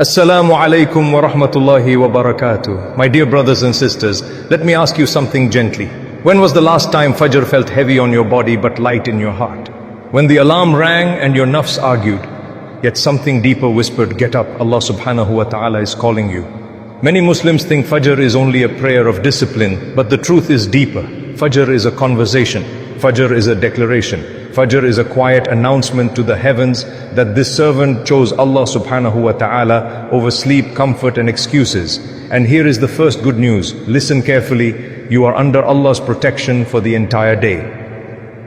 Assalamu alaikum wa rahmatullahi wa barakatuh. My dear brothers and sisters, let me ask you something gently. When was the last time Fajr felt heavy on your body but light in your heart? When the alarm rang and your nafs argued, yet something deeper whispered, get up, Allah subhanahu wa ta'ala is calling you. Many Muslims think Fajr is only a prayer of discipline, but the truth is deeper. Fajr is a conversation. Fajr is a declaration. Fajr is a quiet announcement to the heavens that this servant chose Allah subhanahu wa ta'ala over sleep, comfort and excuses. And here is the first good news. Listen carefully. You are under Allah's protection for the entire day.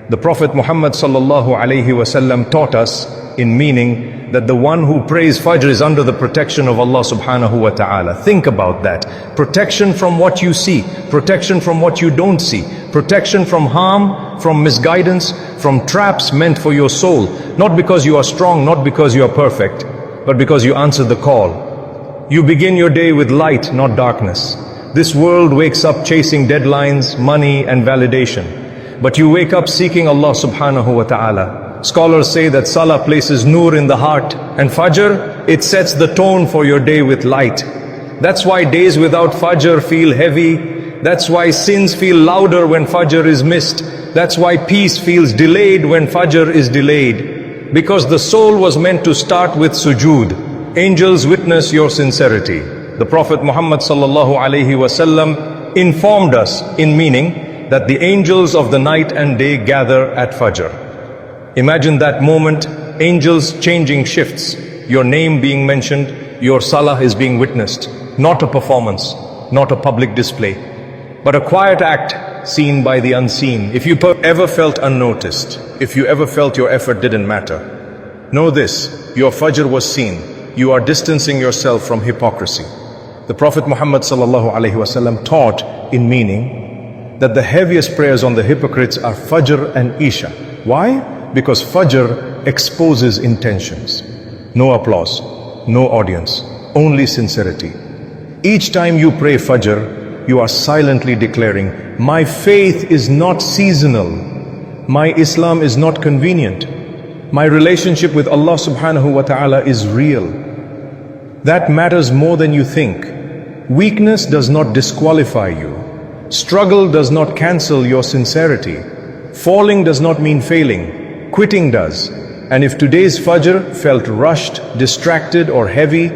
The Prophet Muhammad sallallahu alayhi wasallam taught us in meaning that the one who prays Fajr is under the protection of Allah subhanahu wa ta'ala. Think about that. Protection from what you see, protection from what you don't see, protection from harm, from misguidance, from traps meant for your soul. Not because you are strong, not because you are perfect, but because you answer the call. You begin your day with light, not darkness. This world wakes up chasing deadlines, money and validation. But you wake up seeking Allah subhanahu wa ta'ala. Scholars say that Salah places nur in the heart, and Fajr, it sets the tone for your day with light. That's why days without Fajr feel heavy. That's why sins feel louder when Fajr is missed. That's why peace feels delayed when Fajr is delayed. Because the soul was meant to start with sujood. Angels witness your sincerity. The Prophet Muhammad sallallahu alaihi wasallam informed us in meaning that the angels of the night and day gather at Fajr. Imagine that moment, angels changing shifts, your name being mentioned, your salah is being witnessed. Not a performance, not a public display, but a quiet act seen by the unseen. If you ever felt unnoticed, if you ever felt your effort didn't matter, know this, your Fajr was seen. You are distancing yourself from hypocrisy. The Prophet Muhammad sallallahu alaihi wasallam taught in meaning that the heaviest prayers on the hypocrites are Fajr and Isha. Why? Because Fajr exposes intentions. No applause, no audience, only sincerity. Each time you pray Fajr, you are silently declaring, my faith is not seasonal. My Islam is not convenient. My relationship with Allah subhanahu wa ta'ala is real. That matters more than you think. Weakness does not disqualify you. Struggle does not cancel your sincerity. Falling does not mean failing. Quitting does. And if today's Fajr felt rushed, distracted or heavy,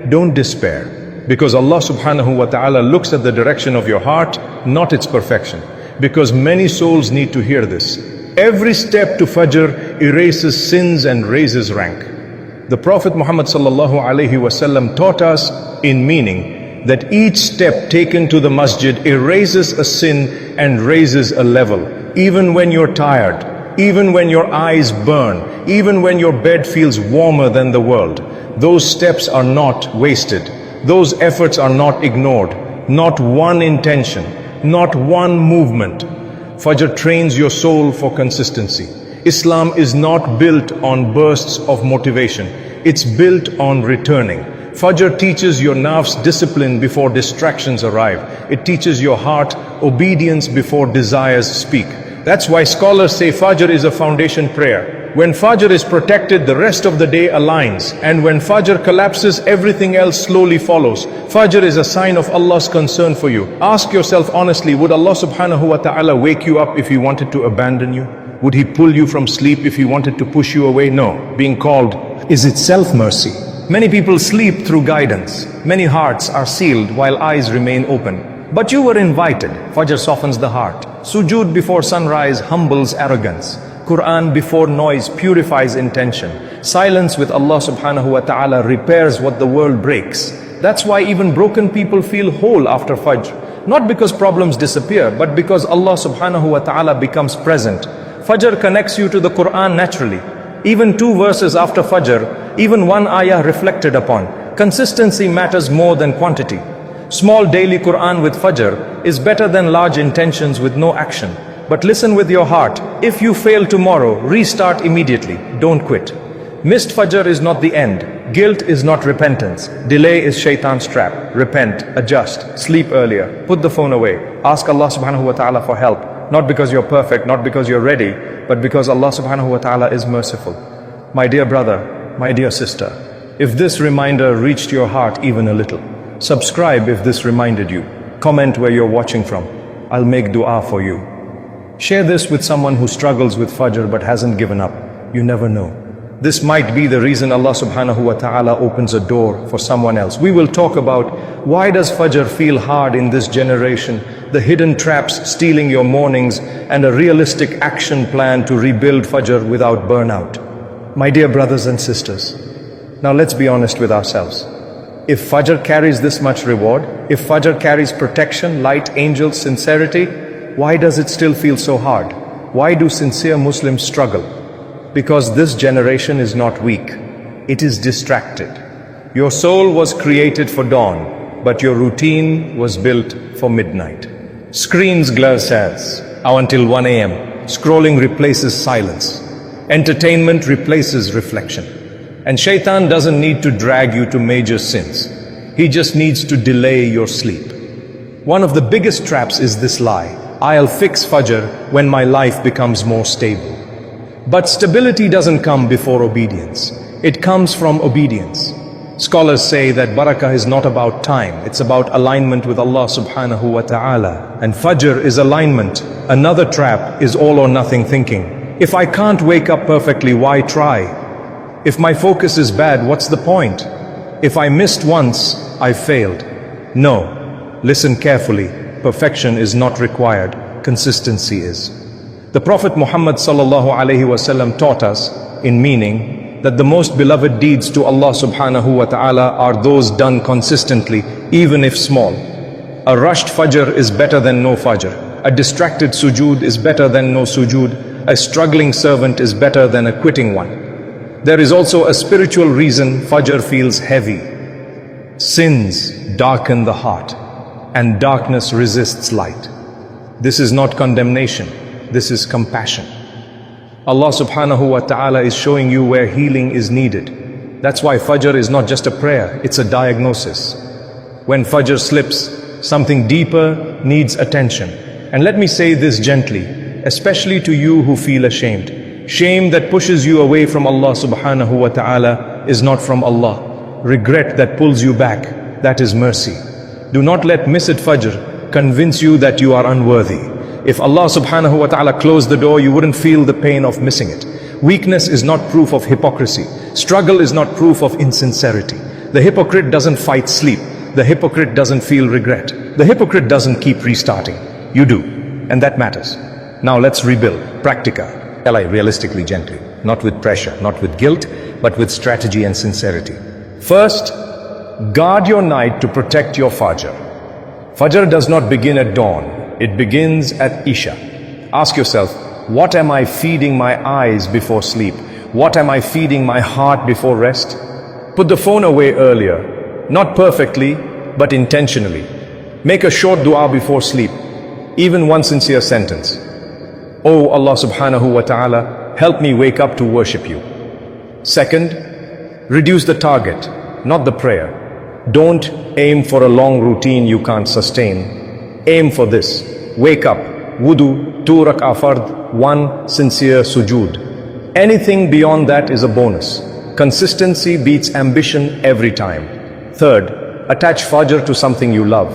don't despair. Because Allah subhanahu wa ta'ala looks at the direction of your heart, not its perfection. Because many souls need to hear this. Every step to Fajr erases sins and raises rank. The Prophet Muhammad sallallahu alaihi wasallam taught us in meaning that each step taken to the masjid erases a sin and raises a level. Even when you're tired, even when your eyes burn, even when your bed feels warmer than the world, those steps are not wasted. Those efforts are not ignored. Not one intention, not one movement. Fajr trains your soul for consistency. Islam is not built on bursts of motivation. It's built on returning. Fajr teaches your nafs discipline before distractions arrive. It teaches your heart obedience before desires speak. That's why scholars say Fajr is a foundation prayer. When Fajr is protected, the rest of the day aligns. And when Fajr collapses, everything else slowly follows. Fajr is a sign of Allah's concern for you. Ask yourself honestly, would Allah subhanahu wa ta'ala wake you up if He wanted to abandon you? Would He pull you from sleep if He wanted to push you away? No. Being called is itself mercy. Many people sleep through guidance. Many hearts are sealed while eyes remain open. But you were invited. Fajr softens the heart. Sujood before sunrise humbles arrogance. Quran before noise purifies intention. Silence with Allah subhanahu wa ta'ala repairs what the world breaks. That's why even broken people feel whole after Fajr. Not because problems disappear, but because Allah subhanahu wa ta'ala becomes present. Fajr connects you to the Quran naturally. Even 2 verses after Fajr, even 1 ayah reflected upon. Consistency matters more than quantity. Small daily Quran with Fajr is better than large intentions with no action. But listen with your heart. If you fail tomorrow, restart immediately. Don't quit. Missed Fajr is not the end. Guilt is not repentance. Delay is shaitan's trap. Repent, adjust, sleep earlier, put the phone away. Ask Allah subhanahu wa ta'ala for help. Not because you're perfect, not because you're ready, but because Allah subhanahu wa ta'ala is merciful. My dear brother, my dear sister, If this reminder reached your heart even a little, subscribe if this reminded you. Comment where you're watching from. I'll make dua for you. Share this with someone who struggles with Fajr but hasn't given up. You never know. This might be the reason Allah subhanahu wa ta'ala opens a door for someone else. We will talk about why does Fajr feel hard in this generation, the hidden traps stealing your mornings, and a realistic action plan to rebuild Fajr without burnout. My dear brothers and sisters, now let's be honest with ourselves. If Fajr carries this much reward, if Fajr carries protection, light, angels, sincerity, why does it still feel so hard? Why do sincere Muslims struggle? Because this generation is not weak. It is distracted. Your soul was created for dawn, but your routine was built for midnight. Screens glare says, until 1 a.m. Scrolling replaces silence. Entertainment replaces reflection. And Shaitan doesn't need to drag you to major sins. He just needs to delay your sleep. One of the biggest traps is this lie: I'll fix Fajr when my life becomes more stable. But stability doesn't come before obedience. It comes from obedience. Scholars say that barakah is not about time, it's about alignment with Allah subhanahu wa ta'ala. And Fajr is alignment. Another trap is all or nothing thinking. If I can't wake up perfectly, why try? If my focus is bad, what's the point? If I missed once, I failed. No, listen carefully. Perfection is not required. Consistency is. The Prophet Muhammad sallallahu alaihi wasallam taught us, in meaning, that the most beloved deeds to Allah subhanahu wa ta'ala are those done consistently, even if small. A rushed Fajr is better than no Fajr. A distracted sujood is better than no sujood. A struggling servant is better than a quitting one. There is also a spiritual reason Fajr feels heavy. Sins darken the heart, and darkness resists light. This is not condemnation, this is compassion. Allah subhanahu wa ta'ala is showing you where healing is needed. That's why Fajr is not just a prayer, it's a diagnosis. When Fajr slips, something deeper needs attention. And let me say this gently, especially to you who feel ashamed. Shame that pushes you away from Allah subhanahu wa ta'ala is not from Allah. Regret that pulls you back, that is mercy. Do not let missed Fajr convince you that you are unworthy. If Allah subhanahu wa ta'ala closed the door, you wouldn't feel the pain of missing it. Weakness is not proof of hypocrisy. Struggle is not proof of insincerity. The hypocrite doesn't fight sleep. The hypocrite doesn't feel regret. The hypocrite doesn't keep restarting. You do, and that matters. Now let's rebuild. Practica. Realistically, gently. Not with pressure, not with guilt, but with strategy and sincerity. First, guard your night to protect your Fajr. Fajr does not begin at dawn. It begins at Isha. Ask yourself, what am I feeding my eyes before sleep? What am I feeding my heart before rest? Put the phone away earlier. Not perfectly, but intentionally. Make a short dua before sleep. Even one sincere sentence. Oh Allah subhanahu wa ta'ala, help me wake up to worship you. Second, reduce the target, not the prayer. Don't aim for a long routine you can't sustain. Aim for this. Wake up, wudu, 2 rak'ah fard, 1 sincere sujood. Anything beyond that is a bonus. Consistency beats ambition every time. Third, attach Fajr to something you love.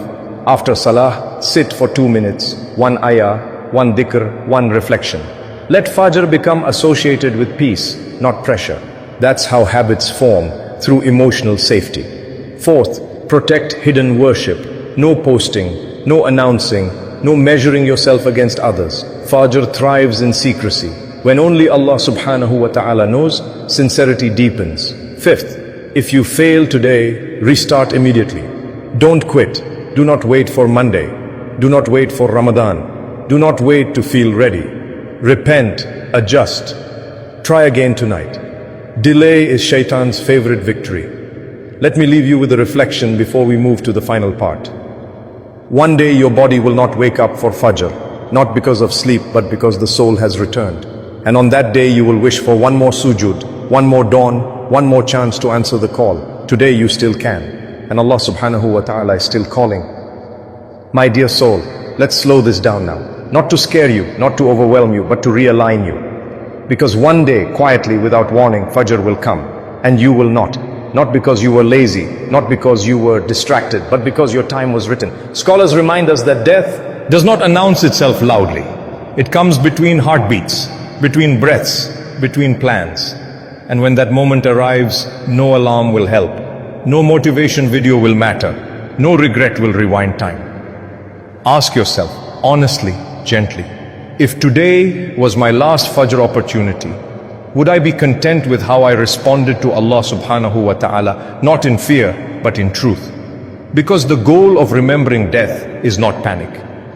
After Salah, sit for 2 minutes, 1 ayah, 1 dhikr, 1 reflection. Let Fajr become associated with peace, not pressure. That's how habits form, through emotional safety. Fourth, protect hidden worship. No posting, no announcing, no measuring yourself against others. Fajr thrives in secrecy. When only Allah subhanahu wa ta'ala knows, sincerity deepens. Fifth, if you fail today, restart immediately. Don't quit. Do not wait for Monday. Do not wait for Ramadan. Do not wait to feel ready. Repent, adjust. Try again tonight. Delay is Shaitan's favorite victory. Let me leave you with a reflection before we move to the final part. One day your body will not wake up for Fajr, not because of sleep, but because the soul has returned. And on that day you will wish for one more sujood, one more dawn, one more chance to answer the call. Today you still can. And Allah subhanahu wa ta'ala is still calling. My dear soul, let's slow this down now. Not to scare you, not to overwhelm you, but to realign you. Because one day, quietly, without warning, Fajr will come, and you will not. not because you were lazy, not because you were distracted, but because your time was written. Scholars remind us that death does not announce itself loudly. It comes between heartbeats, between breaths, between plans. And when that moment arrives, no alarm will help. No motivation video will matter. No regret will rewind time. Ask yourself, honestly, gently, if today was my last Fajr opportunity, would I be content with how I responded to Allah subhanahu wa ta'ala, not in fear, but in truth? Because the goal of remembering death is not panic.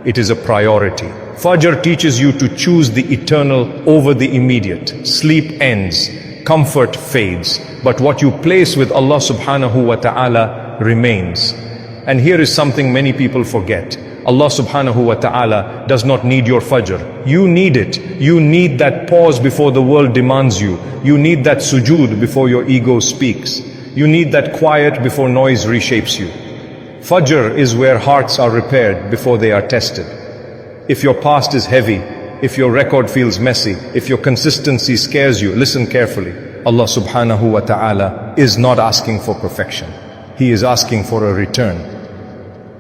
It is a priority. Fajr teaches you to choose the eternal over the immediate. Sleep ends, comfort fades, but what you place with Allah subhanahu wa ta'ala remains. And here is something many people forget. Allah subhanahu wa ta'ala does not need your fajr. You need it. You need that pause before the world demands you. You need that sujood before your ego speaks. You need that quiet before noise reshapes you. Fajr is where hearts are repaired before they are tested. If your past is heavy, if your record feels messy, if your consistency scares you, listen carefully. Allah subhanahu wa ta'ala is not asking for perfection. He is asking for a return.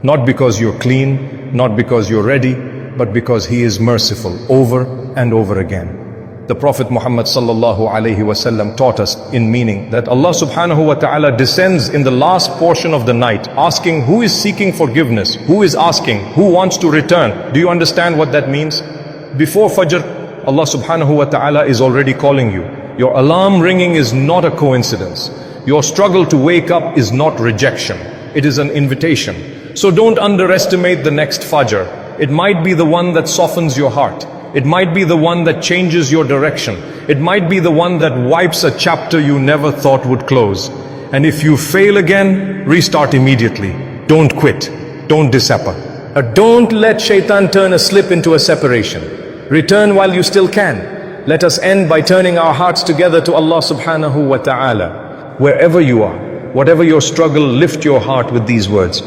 Not because you're clean, not because you're ready, but because He is merciful over and over again. The Prophet Muhammad sallallahu alaihi wasallam taught us in meaning that Allah subhanahu wa ta'ala descends in the last portion of the night, asking who is seeking forgiveness, who is asking, who wants to return. Do you understand what that means? Before Fajr, Allah subhanahu wa ta'ala is already calling you. Your alarm ringing is not a coincidence. Your struggle to wake up is not rejection. It is an invitation. So don't underestimate the next Fajr. It might be the one that softens your heart. It might be the one that changes your direction. It might be the one that wipes a chapter you never thought would close. And if you fail again, restart immediately. Don't quit. Don't disappoint. Don't let shaitan turn a slip into a separation. Return while you still can. Let us end by turning our hearts together to Allah subhanahu wa ta'ala. Wherever you are, whatever your struggle, lift your heart with these words.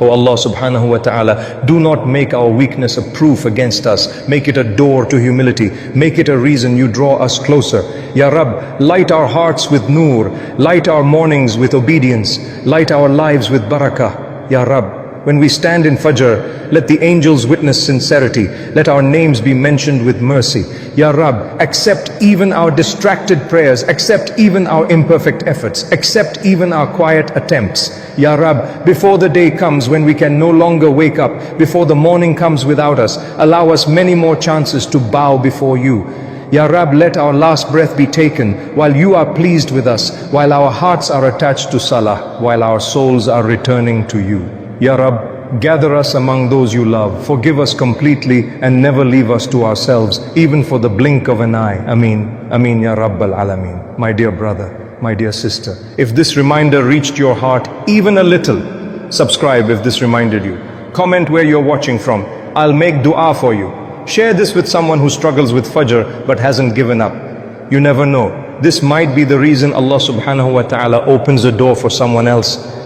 O Allah subhanahu wa ta'ala, do not make our weakness a proof against us. Make it a door to humility. Make it a reason you draw us closer. Ya Rab, light our hearts with noor. Light our mornings with obedience. Light our lives with barakah. Ya Rab, when we stand in Fajr, let the angels witness sincerity. Let our names be mentioned with mercy. Ya Rab, accept even our distracted prayers. Accept even our imperfect efforts. Accept even our quiet attempts. Ya Rab, before the day comes when we can no longer wake up, before the morning comes without us, allow us many more chances to bow before you. Ya Rab, let our last breath be taken while you are pleased with us, while our hearts are attached to Salah, while our souls are returning to you. Ya Rab, gather us among those you love. Forgive us completely and never leave us to ourselves, even for the blink of an eye. Ameen. Ameen Ya Rabbal Alameen. My dear brother, my dear sister, if this reminder reached your heart even a little, subscribe if this reminded you. Comment where you're watching from. I'll make dua for you. Share this with someone who struggles with Fajr but hasn't given up. You never know. This might be the reason Allah subhanahu wa ta'ala opens a door for someone else.